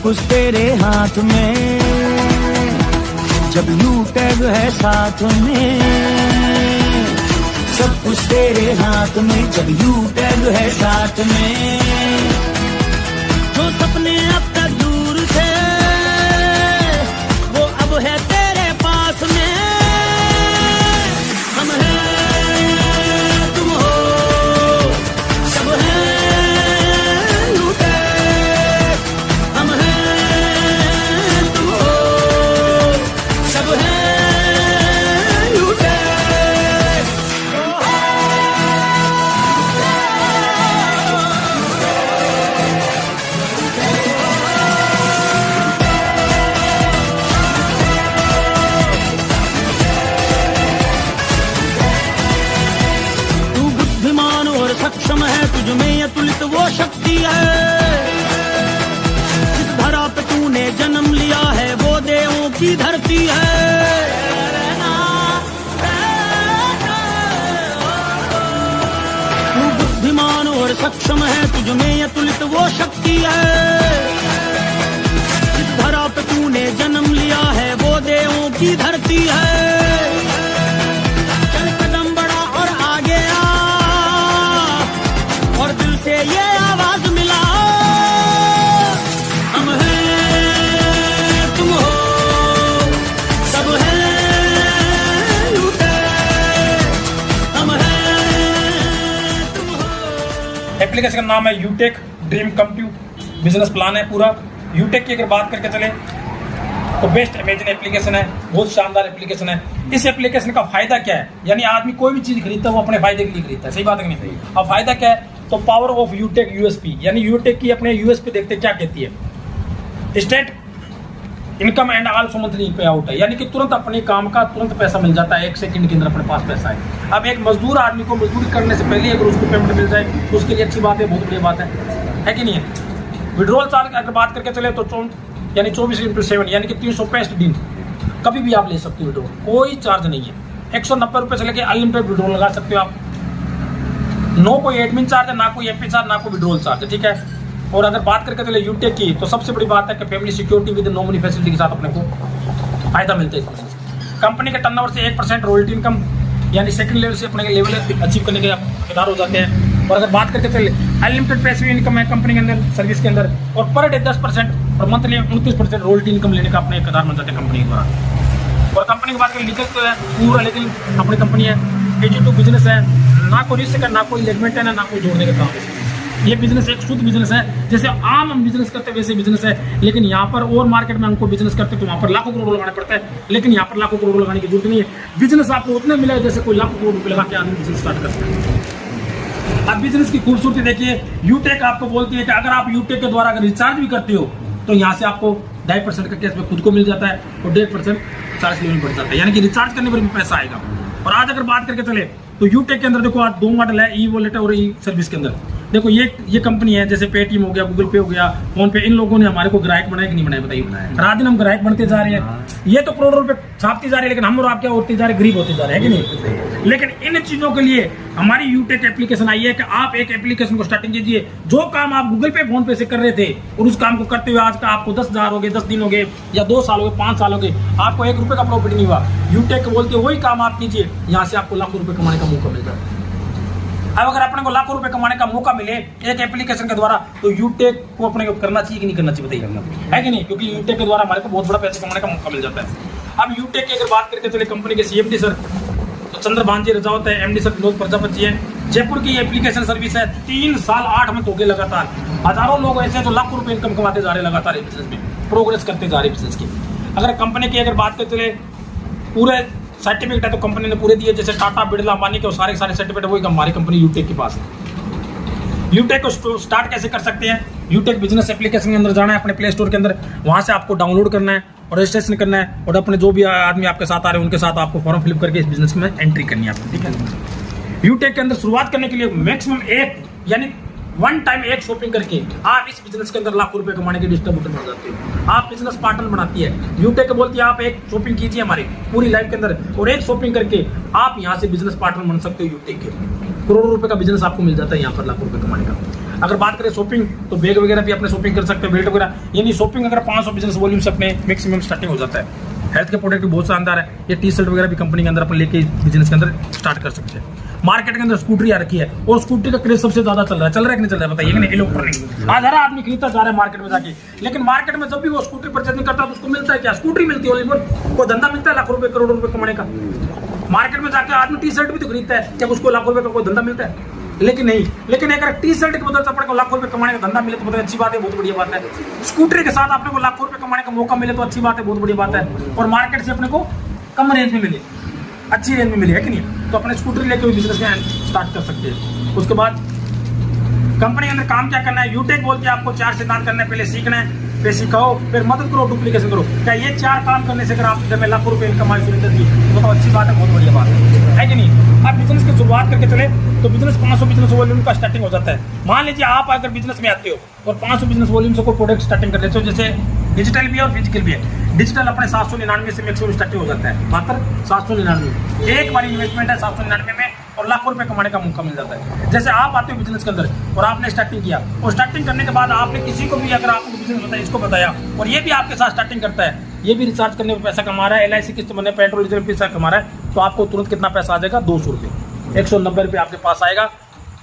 कुछ तेरे हाथ में, जब यू टैग है साथ में। सब कुछ तेरे हाथ में, जब यू टैग है साथ में। जो सपने अब तक दूर थे, वो अब है तेरे पास में। हम हैं, तुम हो, सब हैं यू टैग। हम हैं, सक्षम है तुझ में अतुलित वो शक्ति है। जिस धरा पे तूने जन्म लिया है, वो देवों की धरती है। तू बुद्धिमान और सक्षम है, तुझ में अतुलित वो शक्ति है। जिस धरा पे तूने जन्म लिया है, वो देवों की धरती है। ये आवाज मिला, हम हैं, तुम हो, सब हैं यू टैग। हम हैं, तुम हो। एप्लीकेशन का नाम है Utech dream come true. Business plan है पूरा। यूटेक की अगर बात करके चले तो बेस्ट अमेजिंग एप्लीकेशन है, बहुत शानदार एप्लीकेशन है। इस एप्लीकेशन का फायदा क्या है, यानी आदमी कोई भी चीज खरीदता है वो अपने फायदे के लिए खरीदता है, सही बात है कि नहीं? अब फायदा क्या है, तो पावर ऑफ यूटेक यूएसपी, यानी यूटेक की अपने यूएसपी देखते क्या कहती है, state income and also monthly पे आउट है, यानी कि तुरंत अपने काम का तुरंत पैसा मिल जाता है, 1 सेकंड के अंदर अपने पास पैसा है। अब एक मजदूर आदमी को मजदूरी करने से पहले अगर उसको पेमेंट मिल जाए तो उसके लिए अच्छी बात है, बहुत बढ़िया बात है कि नहीं है? विड्रॉल चार्ज अगर बात करके चले तो यानी 24/7 यानी कि 365 दिन कभी भी आप ले सकते हो विड्रॉल, कोई चार्ज नहीं है। 190 रुपये से लेकर अनलिमिटेड विड्रॉल लगा सकते हो आप। नो कोई एडमिन चार्ज है, ना कोई एमपी चार्ज, ना कोई विड्रॉल चार्ज है, ठीक है। और अगर बात करके चले यूटेक की तो सबसे बड़ी बात है कि family security with no money facility के साथ अपने को फायदा मिलता है इसमें। कंपनी के टर्नओवर से 1% रॉयल्टी इनकम, यानी सेकंड लेवल से अपने लेवल अचीव करने के तैयार हो जाते हैं। और अगर बात करके चले अनलिमिटेड पैसिव इनकम है कंपनी के अंदर, सर्विस के अंदर, और पर डे 10% और मंथली 29% रॉयल्टी इनकम लेने का अपने कतार बन जाते हैं कंपनी के द्वारा। और कंपनी की बात करें लीगल तो है पूरा, लेकिन अपनी कंपनी है एजी टू बिजनेस है, ना कोई रिस्क है, ना कोई लेगमेंट है, ना कोई जोड़ने का काम है। ये बिजनेस एक शुद्ध बिजनेस है, जैसे आम हम बिजनेस करते हैं वैसे बिजनेस है। लेकिन यहाँ पर और मार्केट में हमको बिजनेस करते हैं तो वहाँ पर लाखों करोड़ लगाना पड़ता है, लेकिन यहाँ पर लाखों करोड़ लगाने की जरूरत नहीं है। बिजनेस आपको उतने मिले जैसे कोई लाखों करोड़ रुपये लगा के आदमी बिजनेस स्टार्ट करता है। अब बिजनेस की खूबसूरती देखिए, यूटेक आपको बोलती है कि अगर आप यूटेक के द्वारा अगर रिचार्ज भी करते हो तो यहाँ से आपको 2.5% का कैशबैक खुद को मिल जाता है और 1.5% चार्ज लेवल बढ़ जाता है, यानी कि रिचार्ज करने पर भी पैसा आएगा। और आज अगर बात करके चले तो यूटेक के अंदर देखो आज 2 मॉडल है, ई वॉलेट और ई सर्विस के अंदर। देखो ये कंपनी है, जैसे पेटीएम हो गया, गूगल पे हो गया, फोन पे, इन लोगों ने हमारे को ग्राहक बनाया कि नहीं बनाया बताइए? रात दिन हम ग्राहक बनते जा रहे हैं, ये तो करोड़ों रुपए छापती जा रही है, लेकिन हम और आप क्या होते जा रहे हैं, गरीब होते जा रहे हैं कि नहीं? लेकिन इन चीजों के लिए हमारी यूटेक एप्लीकेशन आई है कि आप एक एप्लीकेशन को स्टार्टिंग कीजिए। जो काम आप गूगल पे फोन पे से कर रहे थे और उस काम को करते हुए आज का आपको 10,000 हो गए, 10 दिन हो गए, या 2 साल हो गए, 5 साल हो गए, आपको 1 रुपए का प्रॉफिट नहीं हुआ। यूटेक बोलते वही काम आप कीजिए, यहाँ से आपको लाखों रुपए कमाने का मौका मिल जाए। अब अगर अपने को लाखों रुपए कमाने का मौका मिले एक एप्लीकेशन के द्वारा, तो यूटेक को अपने को करना चाहिए कि नहीं करना चाहिए बताइए? है कि नहीं? क्योंकि यूटेक के द्वारा हमारे को बहुत बड़ा पैसे कमाने का मौका मिल जाता है। अब यूटेक की अगर बात करके चले कंपनी के सीएमडी सर तो चंद्रभान जी रजावत है, एमडी सर विनोद प्रजापति है। जयपुर की एप्लीकेशन सर्विस है, 3 साल 8 मंथ हो गए लगातार। हजारों लोग ऐसे तो लाखों रुपए इनकम कमाते जा रहे लगातार, बिजनेस में प्रोग्रेस करते जा रहे बिजनेस की। अगर कंपनी की अगर बात करते चले पूरे सर्टिफिकेट है तो कंपनी ने पूरे दिए, जैसे टाटा बिरला अंबानी के सारे सर्टिफिकेट वही हमारी कंपनी यूटेक के पास है। यूटेक को स्टार्ट कैसे कर सकते हैं? यूटेक बिजनेस एप्लीकेशन के अंदर जाना है, अपने प्ले स्टोर के अंदर, वहां से आपको डाउनलोड करना है और रजिस्ट्रेशन करना है, और अपने जो भी आदमी आपके साथ आ रहे हैं उनके साथ आपको फॉर्म फिलअप करके इस बिजनेस में एंट्री करनी है आपको, ठीक है। यूटेक के अंदर शुरुआत करने के लिए मैक्सिमम एक यानी वन टाइम एक शॉपिंग करके आप इस बिजनेस के अंदर लाखों रुपए कमाने के डिस्ट्रीब्यूटर बन जाते हो। आप बिजनेस पार्टनर बनाती है यूटेक बोलती है आप एक शॉपिंग कीजिए हमारी पूरी लाइफ के अंदर, और एक शॉपिंग करके आप यहाँ से बिजनेस पार्टनर बन सकते हो यूटेक के। करोड़ों रुपए का बिजनेस आपको मिल जाता है यहाँ पर लाखों रुपए कमाने का। अगर बात करें शॉपिंग तो बैग वगैरह भी अपने शॉपिंग कर सकते हो, बेल्ट वगैरह, यानी शॉपिंग अगर 500 बिजनेस वॉल्यूम से अपने मैक्सिमम स्टार्टिंग हो जाता है। हेल्थ के प्रोडक्ट भी बहुत शानदार है, ये टी शर्ट वगैरह भी कंपनी के अंदर अपन लेके बिजनेस के अंदर स्टार्ट कर सकते हैं। मार्केट के अंदर स्कूटरी आ रखी है, और स्कूटरी का क्रेज सबसे ज्यादा चल रहा है कि नहीं चल रहा है बताइए कि नहीं? इलेक्ट्रॉनिक आज हर आदमी खरीदता जा रहा है मार्केट में जाके, लेकिन मार्केट में जब भी वो स्कूटरी परचेजिंग करता है तो उसको मिलता है क्या? स्कूटरी मिलती है, कोई धंधा मिलता है लाखों रुपए करोड़ों रुपए कमाने का। मार्केट में जाके आदमी टी शर्ट भी तो खरीदता है, क्या उसको लाखों रुपए का कोई धंधा मिलता है? लेकिन नहीं। लेकिन अगर टी शर्ट के बदले अपने को लाखों रुपए कमाने का धंधा मिले तो बहुत अच्छी बात है, बहुत बढ़िया बात है। स्कूटरी के साथ अपने को लाखों रुपए कमाने का मौका मिले तो अच्छी बात है, बहुत बढ़िया बात है। और मार्केट से अपने को कम रेंज में मिले, अच्छी रेंज में मिली है कि नहीं, तो अपने स्कूटरी लेके बिजनेस में स्टार्ट कर सकते हैं। उसके बाद कंपनी के अंदर काम क्या करना है? यूटेक बोलती है आपको 4 सिद्धांत करना है, पहले सीखना है, फिर सिखाओ, फिर मदद करो, डुप्लीकेशन करो। क्या ये 4 काम करने से अगर आप जब लाखों रुपए इनकम आई सुनिंदर जी तो अच्छी बात है, बहुत बढ़िया बात है कि नहीं? आप बिजनेस की शुरुआत करके चले तो बिजनेस 500 बिजनेस वॉल्यूम का स्टार्टिंग हो जाता है। मान लीजिए आप अगर बिजनेस में आते हो और 500 बिजनेस वॉल्यूम से कोई प्रोडक्ट स्टार्टिंग कर लेते हो, जैसे डिजिटल भी है और फिजिकल भी है। डिजिटल अपने 799 से मैक्सिमम स्टार्टिंग हो जाता है, मात्र 799 एक बार इन्वेस्टमेंट है 799 में, और लाखों रुपए कमाने का मौका मिल जाता है। जैसे आप आते हो बिजनेस के अंदर और आपने स्टार्टिंग किया, और स्टार्टिंग करने के बाद आपने किसी को भी अगर आपको बिजनेस बताया, इसको बताया, और ये भी आपके साथ स्टार्टिंग करता है, ये भी रिचार्ज करने में पैसा कमा रहा है, LIC किस्त बनने पेट्रोल डीजल पैसा कमा रहा है, तो आपको तुरंत कितना पैसा आ जाएगा? 200 रुपये, 190 रुपये आपके पास आएगा,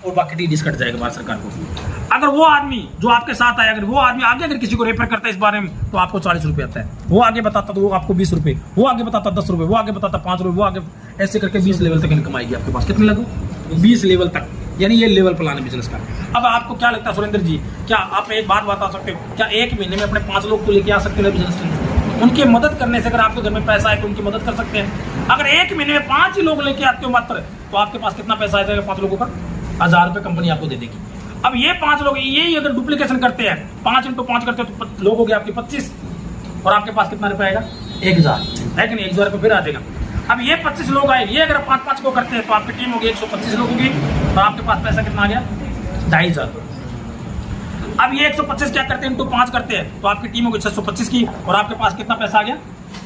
और बाकी टीडीएस कट जाएगा भारत सरकार को। अगर वो आदमी जो आपके साथ आया, अगर वो आदमी आगे अगर किसी को रेफर करता है इस बारे में, तो आपको 40 रुपये आता है। वो आगे बताता तो वो आपको 20 रुपये, वो आगे बताता 10 रुपये, वो आगे बताता 5 रुपये, वो आगे ऐसे करके 20 लेवल तक इनकम आएगी आपके पास। कितने लगो? 20 लेवल तक, यानी ये लेवल प्लान है बिजनेस का। अब आपको क्या लगता है सुरेंद्र जी, क्या आप एक बात बता सकते हो, क्या एक महीने में अपने 5 लोग को लेके आ सकते हैं बिजनेस के? उनकी मदद करने से अगर आपके घर में पैसा है तो उनकी मदद कर सकते हैं। अगर एक महीने में 5 ही लोग लेके आते हो मात्र, तो आपके पास कितना पैसा आ जाएगा? 5 लोगों का 1000 रुपये कंपनी आपको दे देगी। अब ये 5 लोग यही अगर डुप्लीकेशन करते हैं, 5 × 5 करते हैं तो लोग हो गए आपके 25, और आपके पास कितना रुपया आएगा? 1000 है कि नहीं? 1000 रुपये फिर आ जाएगा। अब ये 25 लोग आए, ये अगर 5-5 को करते हैं तो आपकी टीम होगी 125 लोग होगी, तो आपके पास पैसा कितना आ गया? 2500। अब ये 125 क्या करते हैं? × 5 करते हैं, तो आपकी टीम होगी 625 की, और आपके पास कितना पैसा आ गया?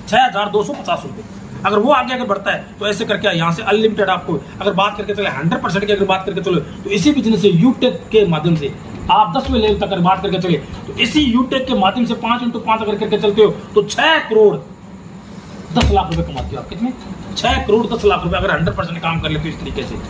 6250 रुपये। अगर वो आगे अगर बढ़ता है तो ऐसे करके यहाँ से अनलिमिटेड आपको अगर बात करके चले 100% की अगर बात करके चलो तो इसी बिजनेस से यूटेक के माध्यम से आप 10वें लेवल तक अगर बात करके चले तो इसी यूटेक के माध्यम से 5 × 5 अगर करके चलते हो तो 6 करोड़ 10 लाख रुपए कमाते हो आप। कितने? 6 करोड़ 10 लाख रुपए अगर 100% काम कर लेते हो इस तरीके से।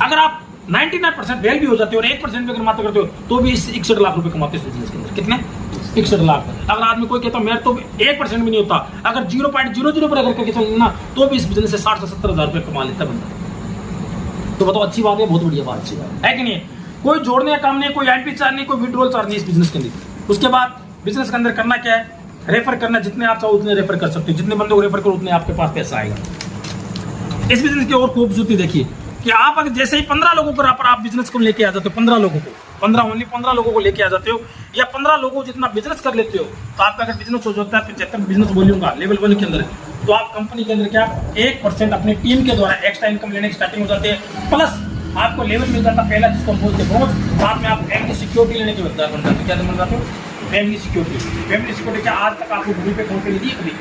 अगर आप 99% फेल भी हो जाते हो और 1% भी अगर मात्र करते हो तो भी 61 लाख रुपए कमाते हो इस बिजनेस के अंदर। कितने? 61 लाख। अगर आदमी कोई कहता मेरे तो 1% भी नहीं होता, अगर 0.00 पर अगर करके चलना तो भी इस बिजनेस से 60 से 70 हज़ार रुपए कमा लेता बंदा। तो बताओ अच्छी बात है, बहुत बढ़िया बात है कि नहीं? कोई जोड़ने का काम नहीं, कोई एंट्री चार्ज नहीं, कोई विड्रॉल चार्ज नहीं इस बिजनेस के अंदर। उसके बाद बिजनेस के अंदर करना क्या है? रेफर करना, जितने आप चाहो उतने रेफर कर सकते हो, जितने बंदों को रेफर करो उतने आपके पास पैसा आएगा। इस बिजनेस की और खूबसूरती देखिए कि आप अगर जैसे ही 15 लोगों को आप बिजनेस को लेके आ जाते हो, 15 लोगों को 15 लोगों को लेके आ जाते हो, या 15 लोगों जितना बिजनेस कर लेते हो, तो आपका अगर बिजनेस हो जाता है 75 बिजनेस वॉल्यूम का लेवल 1 के अंदर, तो आप कंपनी के अंदर क्या 1% अपनी टीम के द्वारा एक्स्ट्रा इनकम लेने की स्टार्टिंग हो जाती है। प्लस आपको लेवल मिल जाता है पहला जिसको हम बोलते हैं ब्रोंज, साथ में आप फैमिली सिक्योरिटी लेने के हकदार बन जाते हो। क्या बन जाते हो? Family security. क्या आज तक आपको गूगल पे फोन पे दी है कभी?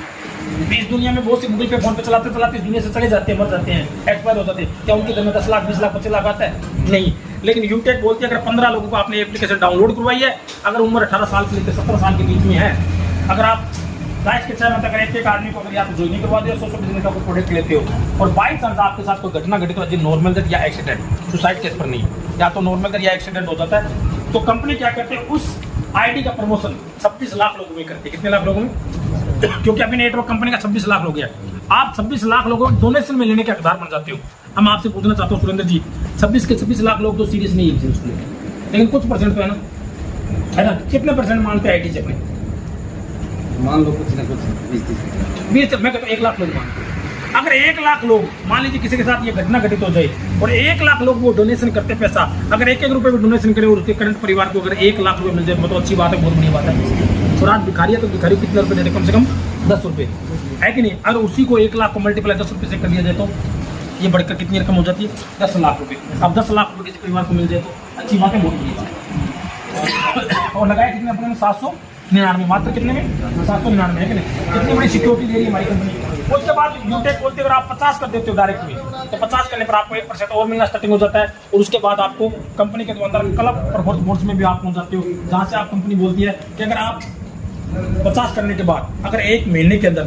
इस दुनिया में बहुत से गूगल पे फोन पे चलाते चलाते इस दुनिया से चले जाते हैं, मर जाते हैं, एक्सपायर हो जाते हैं। क्या उनके घर में 10 लाख 20 लाख 25 लाख आता है? नहीं। लेकिन यूटेक बोलती है अगर 15 लोगों को आपने एप्लीकेशन डाउनलोड करवाई है, अगर उम्र 18 साल से लेकर 17 साल के बीच में है, अगर आप लाइफ के 6 मंथ अगर एक आदमी को अगर आप ज्वाइनिंग करवा दिया, 100 बिजनेस का प्रोडक्ट लेते हो, और बाई चांस आपके साथ कोई घटना घटित हो जाए, नॉर्मल डेथ या एक्सीडेंट, सुसाइड केस पर नहीं, या तो नॉर्मल डेथ या एक्सीडेंट हो जाता है, तो कंपनी क्या करते हैं उस आईडी का प्रमोशन 26 लाख लोगों में करते हैं। कितने लाख लोगों में? क्योंकि अभी नेटवर्क कंपनी का 26 लाख हो गया, आप 26 लाख लोगों को डोनेशन में लेने के हकदार बन जाते हो। हम आपसे पूछना चाहते हो सुरेंद्र जी, 26 के 26 लाख लोग तो सीरियस नहीं है बिजनेस को लेकर, लेकिन कुछ परसेंट तो है ना? कितने परसेंट मानते हैं आईटी से अपने? मान लो कुछ ना कुछ 20, मैं कहता हूँ 1 लाख लोग मानते हैं। अगर 1 लाख लोग मान लीजिए किसी के साथ ये घटना घटित हो जाए और 1 लाख लोग वो डोनेशन करते पैसा, अगर 1-1 रुपए भी डोनेशन करे और उसके करंट परिवार को अगर 1 लाख रुपए मिल जाए, मतलब अच्छी बात है, बहुत बड़ी बात है। और आज भिखारी है तो भिखारी कितने रुपए देते? कम से कम 10 रुपये है कि नहीं। अगर उसी को 1 लाख को मल्टीप्लाई 10 रुपये से कर दिया जाए तो ये बढ़कर कितनी रकम हो जाती है? 10 लाख रुपये। अब 10 लाख रुपये किसी परिवार को मिल जाए तो अच्छी बात है, बहुत बढ़िया है। और लगाया कितने अपने 799, मात्र कितने में? 799 है कि नहीं। कितनी बड़ी सिक्योरिटी दे रही है हमारी कंपनी। उसके बाद यूटेक बोलते अगर आप 50 कर देते हो डायरेक्ट में, तो 50 करने पर आपको 1% और मिलना स्टार्टिंग हो जाता है। और उसके बाद आपको कंपनी के अंदर क्लब परफॉर्मेंस बोर्ड्स में भी आप पहुंच जाते हो, जहाँ से आप कंपनी बोलती है कि अगर आप 50 करने के बाद अगर एक महीने के अंदर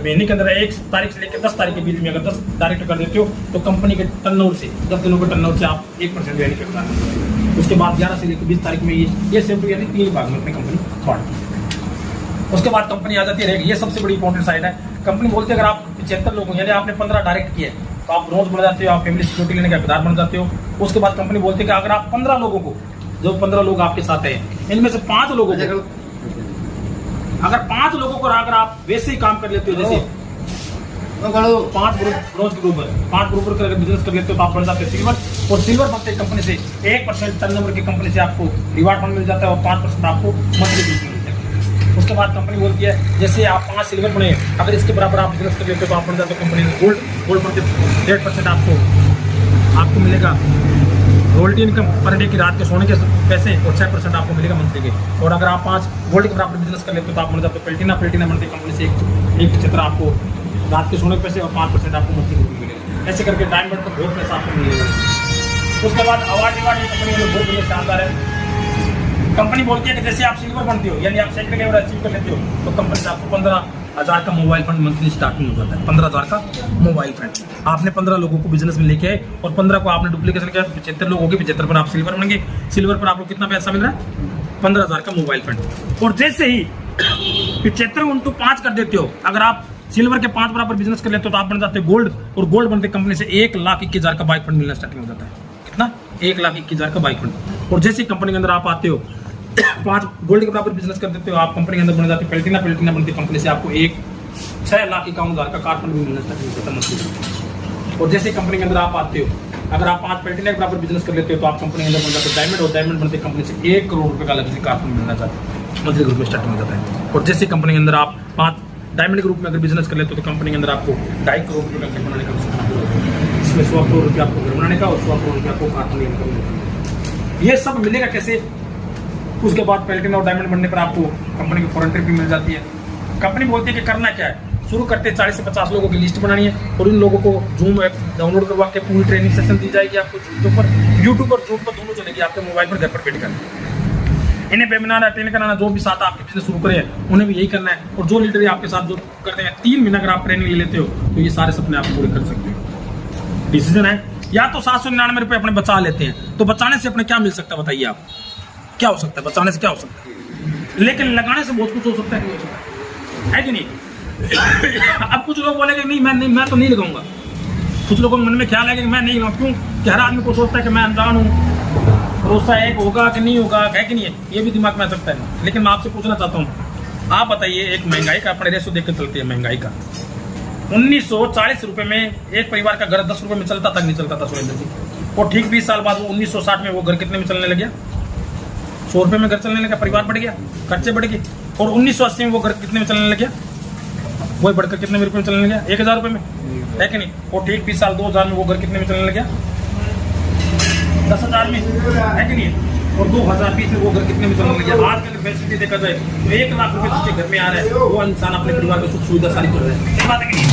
1 तारीख से लेकर 10 तारीख के बीच में अगर 10 डायरेक्ट कर देते हो तो कंपनी के टर्नओवर से 10 दिनों के टर्नओवर से आप 1% वैल्यू करता है। उसके बाद 11 से लेकर 20 तारीख में ये सेम यानी 3 भाग में अपनी कंपनी बांटती है। उसके बाद कंपनी आ जाती है, ये सबसे बड़ी इंपॉर्टेंट साइड है। कंपनी बोलती है अगर आप 75 लोग यानी आपने 15 डायरेक्ट किए तो आप ब्रोंज बन जाते हो, आप फैमिली सिक्योरिटी लेने के हकदार बन जाते हो। उसके बाद कंपनी बोलती है कि अगर आप 15 लोगों को, जो 15 लोग आपके साथ हैं, इनमें से 5 लोगों को, अगर 5 लोगों को अगर आप वैसे ही काम कर लेते हो, जैसे 5 ब्रोंज ग्रुपर 5 ग्रुपर का अगर बिजनेस कर लेते हो तो आप बन जाते हो सिल्वर। और सिल्वर बनते कंपनी से 1% टर्नओवर की कंपनी से आपको रिवार्ड फंड मिल जाता है और 5% आपको मंथली मिल जाता है। उसके बाद कंपनी बोलती है जैसे आप 5 सिल्वर बने, अगर इसके बराबर आप बिजनेस कर लेते हो तो आप बन जाते हो कंपनी में गोल्ड बनते 1.5% आपको मिलेगा रॉयल्टी इनकम पर डे की रात के सोने के पैसे, और 6% आपको मिलेगा मंथली के। और अगर आप 5 गोल्ड के बराबर बिजनेस कर लेते हो तो आप बन जाते हो प्लेटिना बनती कंपनी से 1% आपको रात के सोने के पैसे और 5% आपको मंथली मिलेगा। ऐसे करके डायमंड पर बहुत पैसा आपको मिलेगा। उसके बाद अवार्ड ये कंपनी में बहुत बढ़िया शानदार है। कंपनी बोलती है कि जैसे आप सिल्वर बनते हो यानी आप सेकंड लेवल अचीव कर लेते हो तो कंपनी से आपको 15,000 का मोबाइल फंड मंथली स्टार्टिंग हो जाता है। 15,000 का मोबाइल फंड आपने 15 लोगों को बिजनेस में लेके आए और 15 को आपने डुप्लीकेशन किया तो 75 लोग हो गए, 75 पर आप सिल्वर बनेंगे। सिल्वर पर आपको कितना पैसा मिल रहा है? 15,000 का मोबाइल फंड। और जैसे ही 75 × 5 कर देते हो, अगर आप सिल्वर के 5 बराबर बिजनेस कर लेते हो तो आप बन जाते हो गोल्ड। और गोल्ड बनते कंपनी से 1,21,000 का बाइक फंड मिलना स्टार्टिंग हो जाता है। कितना? 1,21,000 का बाइक फंड। और जैसे ही कंपनी के अंदर आप आते हो 5 गोल्ड के बराबर बिजनेस कर देते हो, आप कंपनी के अंदर बन जाते हो प्लेटिना बनती कंपनी से आपको 6,51,000 का कार फंड भी मिलना स्टार्टिंग हो जाता है मंथली। और जैसे कंपनी के अंदर आप आते हो, अगर आप 5 प्लेटिना के बराबर बिजनेस कर लेते हो तो आप कंपनी के अंदर बन जाते हो डायमंड। और डायमंड बनते कंपनी से 1 करोड़ रुपए का अलग से कार फंड मिलना चाहते हैं मंथली ग्रुप में स्टार्टिंग हो जाता है। और जैसे कंपनी के अंदर आप 5 डायमंड ग्रुप में अगर बिजनेस कर लेते हो तो कंपनी के अंदर आपको 2.5 करोड़ रुपये का घर बनाने का, इसमें 100 करोड़ रुपये आपको घर बनाने का और 100 करोड़ रुपये आपको कार फंड लेने का। ये सब मिलेगा कैसे? उसके बाद प्लेटिना और डायमंड बनने पर आपको कंपनी की फॉरेन ट्रिप भी मिल जाती है। कंपनी बोलती है कि करना क्या है, शुरू करते 40 से 50 लोगों की लिस्ट बनानी है और इन लोगों को जूम ऐप डाउनलोड करवा के पूरी ट्रेनिंग सेशन दी जाएगी आपको यूट्यूब पर जूम पर दोनों चलेगी आपके मोबाइल पर घर पर बैठ कर। इन्हें वेबिनार अटेंड कराना, जो भी साथ आपके बिजनेस शुरू करे उन्हें भी यही करना है। और जो लीडर आपके साथ जो करते हैं 3 महीना अगर आप ट्रेनिंग ले लेते हो तो ये सारे सपने आप पूरे कर सकते हो। डिसीजन है या तो 799 रुपये अपने बचा लेते हैं, तो बचाने से अपने क्या मिल सकता है बताइए आप? क्या हो सकता है? बचाने से क्या हो सकता है? लेकिन लगाने से बहुत कुछ हो सकता है कि नहीं? अब कुछ लोग बोलेंगे नहीं मैं तो नहीं लगाऊंगा। कुछ लोगों के मन में ख्याल है कि मैं नहीं लगाऊंगा। क्यों? कि हर आदमी को सोचता है कि मैं अनजान हूँ, भरोसा है होगा कि नहीं होगा, है कि नहीं है, ये भी दिमाग में आ सकता है। लेकिन मैं आपसे पूछना चाहता हूँ, आप बताइए एक महंगाई का अपने रेशो देख कर चलती है। महंगाई का 1940 रुपये में एक परिवार का घर 10 रुपये में चलता था, नहीं चलता था सुरेंद्र जी? और ठीक 20 साल बाद वो 1960 में वो घर कितने में चलने लग गया? 100 रुपये में घर चलने लगा, परिवार बढ़ गया, खर्चे बढ़ गए। और 1980 में वो घर कितने में चलने लग गया? वही बढ़कर कितने रुपये में चलने लग गया? 1,000 रुपये में, है कि नहीं? और ठीक 20 साल 2000 में वो घर कितने में चलने लग गया? 10,000 में, है कि नहीं? और 2020 में वो घर कितने में चलने लग गया? आज के फैसिलिटी देखा जाए तो 1 लाख रुपये जिसके घर में आ रहा है वो इंसान अपने परिवार को सुख सुविधा सारी कर रहा है। सही बात है कि नहीं?